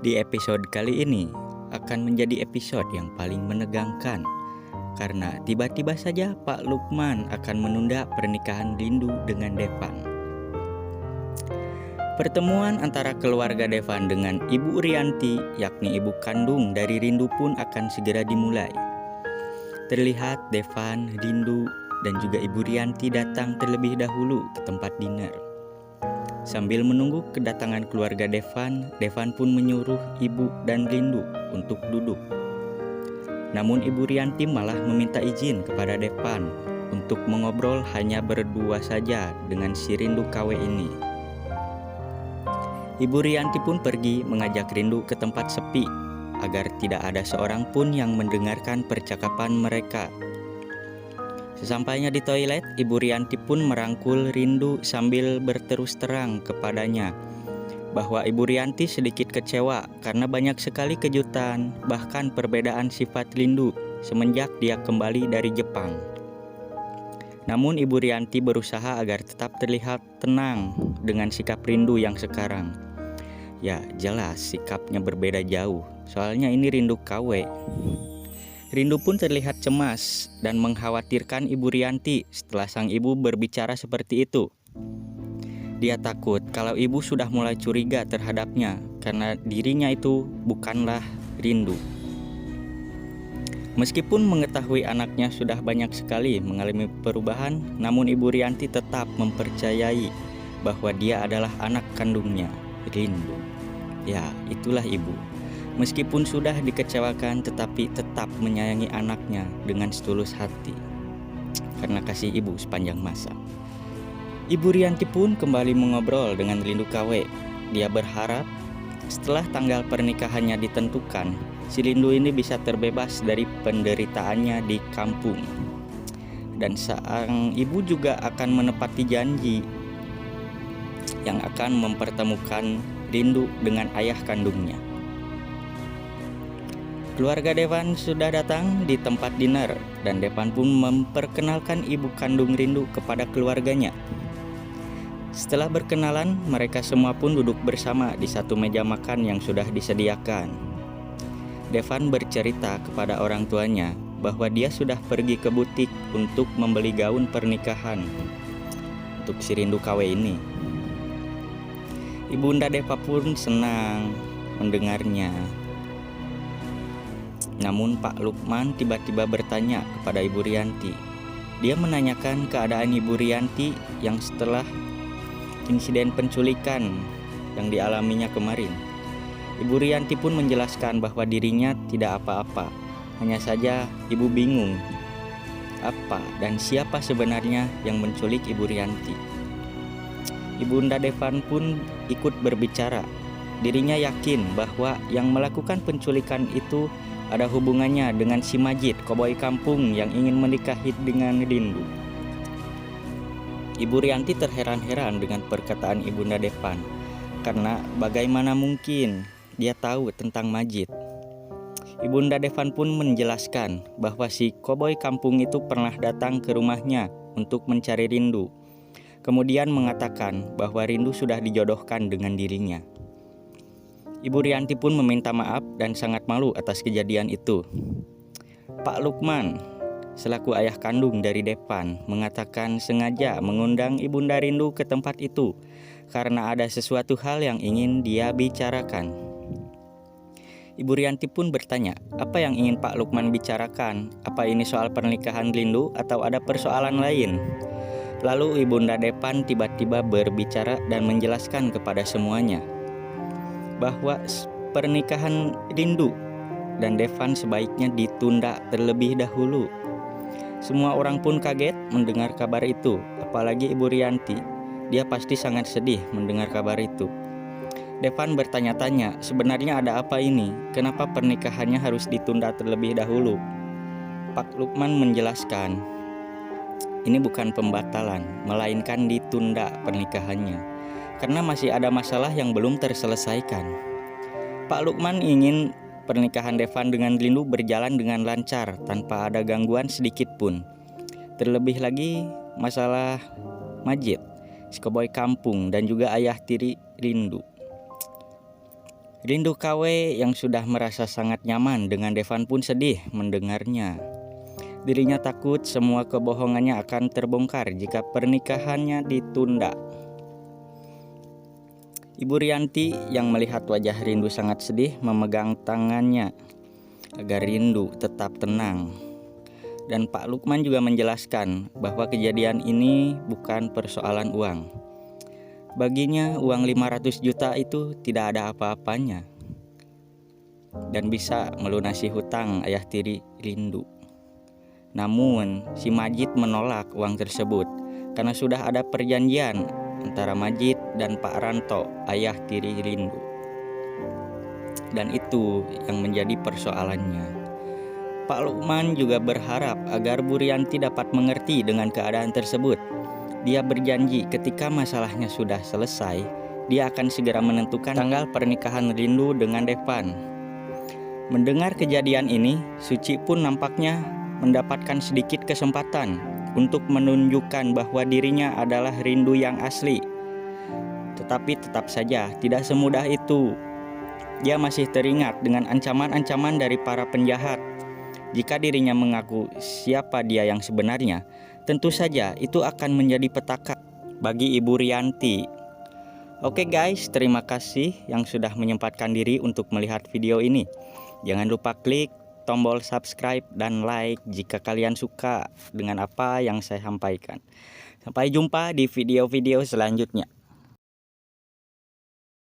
Di episode kali ini akan menjadi episode yang paling menegangkan karena tiba-tiba saja Pak Lukman akan menunda pernikahan Rindu dengan Devan. Pertemuan antara keluarga Devan dengan Ibu Rianti, yakni ibu kandung dari Rindu pun akan segera dimulai. Terlihat Devan, Rindu, dan juga Ibu Rianti datang terlebih dahulu ke tempat dinner. Sambil menunggu kedatangan keluarga Devan, Devan pun menyuruh ibu dan Rindu untuk duduk. Namun Ibu Rianti malah meminta izin kepada Devan untuk mengobrol hanya berdua saja dengan si Rindu KW ini. Ibu Rianti pun pergi mengajak Rindu ke tempat sepi agar tidak ada seorang pun yang mendengarkan percakapan mereka. Sesampainya di toilet, Ibu Rianti pun merangkul Rindu sambil berterus terang kepadanya bahwa Ibu Rianti sedikit kecewa karena banyak sekali kejutan, bahkan perbedaan sifat Rindu semenjak dia kembali dari Jepang. Namun Ibu Rianti berusaha agar tetap terlihat tenang dengan sikap Rindu yang sekarang. Ya jelas sikapnya berbeda jauh, soalnya ini Rindu KW. Rindu pun terlihat cemas dan mengkhawatirkan Ibu Rianti setelah sang ibu berbicara seperti itu. Dia takut kalau ibu sudah mulai curiga terhadapnya karena dirinya itu bukanlah Rindu. Meskipun mengetahui anaknya sudah banyak sekali mengalami perubahan, namun Ibu Rianti tetap mempercayai bahwa dia adalah anak kandungnya, Rindu. Ya, itulah ibu. Meskipun sudah dikecewakan, tetapi tetap menyayangi anaknya dengan setulus hati karena kasih ibu sepanjang masa. Ibu Rianti pun kembali mengobrol dengan Rindu KW. Dia berharap setelah tanggal pernikahannya ditentukan, si Rindu ini bisa terbebas dari penderitaannya di kampung. Dan sang ibu juga akan menepati janji yang akan mempertemukan Rindu dengan ayah kandungnya. Keluarga Devan sudah datang di tempat dinner dan Devan pun memperkenalkan ibu kandung Rindu kepada keluarganya. Setelah berkenalan, mereka semua pun duduk bersama di satu meja makan yang sudah disediakan. Devan bercerita kepada orang tuanya bahwa dia sudah pergi ke butik untuk membeli gaun pernikahan untuk si Rindu KW ini. Ibunda Deva pun senang mendengarnya. Namun Pak Lukman tiba-tiba bertanya kepada Ibu Rianti. Dia menanyakan keadaan Ibu Rianti yang setelah insiden penculikan yang dialaminya kemarin. Ibu Rianti pun menjelaskan bahwa dirinya tidak apa-apa. Hanya saja ibu bingung apa dan siapa sebenarnya yang menculik Ibu Rianti. Ibunda Devan pun ikut berbicara. Dirinya yakin bahwa yang melakukan penculikan itu ada hubungannya dengan si Majid, koboi kampung yang ingin menikahi dengan Rindu. Ibu Rianti terheran-heran dengan perkataan Ibunda Devan, karena bagaimana mungkin dia tahu tentang Majid. Ibunda Devan pun menjelaskan bahwa si koboi kampung itu pernah datang ke rumahnya untuk mencari Rindu. Kemudian mengatakan bahwa Rindu sudah dijodohkan dengan dirinya. Ibu Rianti pun meminta maaf dan sangat malu atas kejadian itu. Pak Lukman, selaku ayah kandung dari Devan, mengatakan sengaja mengundang Ibunda Rindu ke tempat itu karena ada sesuatu hal yang ingin dia bicarakan. Ibu Rianti pun bertanya, apa yang ingin Pak Lukman bicarakan? Apa ini soal pernikahan Rindu atau ada persoalan lain? Lalu Ibunda Devan tiba-tiba berbicara dan menjelaskan kepada semuanya bahwa pernikahan Rindu dan Devan sebaiknya ditunda terlebih dahulu. Semua orang pun kaget mendengar kabar itu, apalagi Ibu Rianti. Dia pasti sangat sedih mendengar kabar itu. Devan bertanya-tanya, sebenarnya ada apa ini? Kenapa pernikahannya harus ditunda terlebih dahulu? Pak Lukman menjelaskan, ini bukan pembatalan, melainkan ditunda pernikahannya karena masih ada masalah yang belum terselesaikan. Pak Lukman ingin pernikahan Devan dengan Rindu berjalan dengan lancar tanpa ada gangguan sedikit pun. Terlebih lagi masalah Majid, si koboi kampung dan juga ayah tiri Rindu. Rindu KW yang sudah merasa sangat nyaman dengan Devan pun sedih mendengarnya. Dirinya takut semua kebohongannya akan terbongkar jika pernikahannya ditunda. Ibu Rianti yang melihat wajah Rindu sangat sedih memegang tangannya agar Rindu tetap tenang. Dan Pak Lukman juga menjelaskan bahwa kejadian ini bukan persoalan uang. Baginya uang 500 juta itu tidak ada apa-apanya dan bisa melunasi hutang ayah tiri Rindu. Namun si Majid menolak uang tersebut karena sudah ada perjanjian antara Majid dan Pak Ranto, ayah tiri Rindu. Dan itu yang menjadi persoalannya. Pak Lukman juga berharap agar Bu Rianti dapat mengerti dengan keadaan tersebut. Dia berjanji ketika masalahnya sudah selesai, dia akan segera menentukan tanggal pernikahan Rindu dengan Devan. Mendengar kejadian ini, Suci pun nampaknya mendapatkan sedikit kesempatan untuk menunjukkan bahwa dirinya adalah Rindu yang asli. Tetapi tetap saja tidak semudah itu. Dia masih teringat dengan ancaman-ancaman dari para penjahat. Jika dirinya mengaku siapa dia yang sebenarnya, tentu saja itu akan menjadi petaka bagi Ibu Rianti. Oke guys, terima kasih yang sudah menyempatkan diri untuk melihat video ini. Jangan lupa klik tombol subscribe dan like jika kalian suka dengan apa yang saya sampaikan. Sampai jumpa di video-video selanjutnya.